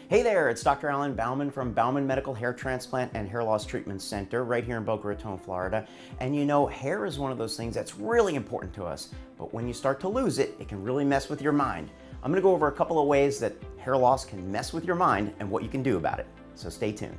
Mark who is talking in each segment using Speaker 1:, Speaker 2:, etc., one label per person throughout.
Speaker 1: Hey there, it's Dr. Alan Bauman from Bauman Medical Hair Transplant and Hair Loss Treatment Center right here in Boca Raton, Florida. And you know, hair is one of those things that's really important to us, but when you start to lose it, it can really mess with your mind. I'm going to go over a couple of ways that hair loss can mess with your mind and what you can do about it. So stay tuned.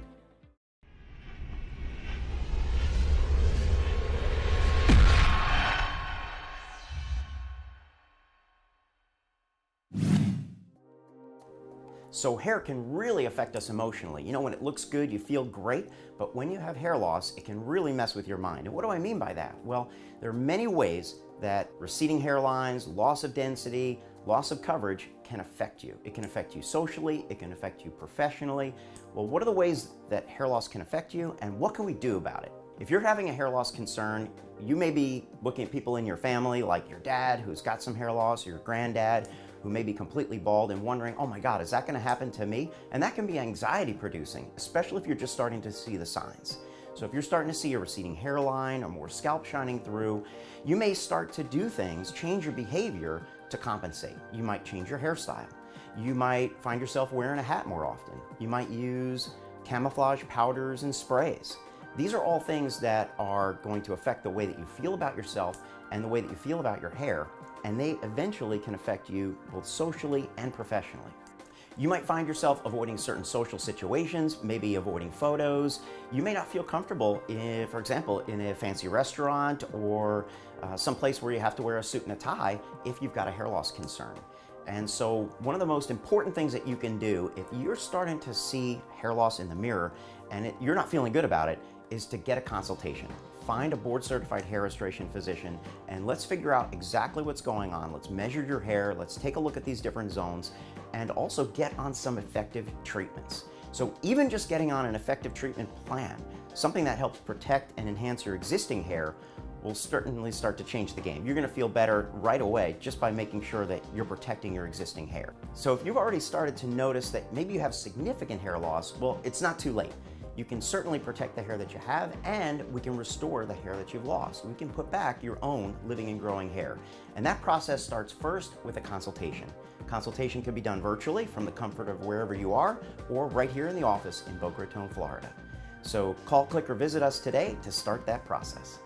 Speaker 1: So hair can really affect us emotionally. You know, when it looks good, you feel great, but when you have hair loss, it can really mess with your mind. And what do I mean by that? Well, there are many ways that receding hairlines, loss of density, loss of coverage can affect you. It can affect you socially, it can affect you professionally. Well, what are the ways that hair loss can affect you, and what can we do about it? If you're having a hair loss concern, you may be looking at people in your family, like your dad who's got some hair loss, or your granddad who may be completely bald, and wondering, oh my God, is that gonna happen to me? And that can be anxiety producing, especially if you're just starting to see the signs. So if you're starting to see a receding hairline or more scalp shining through, you may start to do things, change your behavior to compensate. You might change your hairstyle. You might find yourself wearing a hat more often. You might use camouflage powders and sprays. These are all things that are going to affect the way that you feel about yourself and the way that you feel about your hair, and they eventually can affect you both socially and professionally. You might find yourself avoiding certain social situations, maybe avoiding photos. You may not feel comfortable, for example, in a fancy restaurant or someplace where you have to wear a suit and a tie if you've got a hair loss concern. And so one of the most important things that you can do if you're starting to see hair loss in the mirror and you're not feeling good about it is to get a consultation. Find a board-certified hair restoration physician and let's figure out exactly what's going on. Let's measure your hair, let's take a look at these different zones, and also get on some effective treatments. So even just getting on an effective treatment plan, something that helps protect and enhance your existing hair, will certainly start to change the game. You're gonna feel better right away just by making sure that you're protecting your existing hair. So if you've already started to notice that maybe you have significant hair loss, well, it's not too late. You can certainly protect the hair that you have, and we can restore the hair that you've lost. We can put back your own living and growing hair. And that process starts first with a consultation. Consultation can be done virtually from the comfort of wherever you are, or right here in the office in Boca Raton, Florida. So call, click, or visit us today to start that process.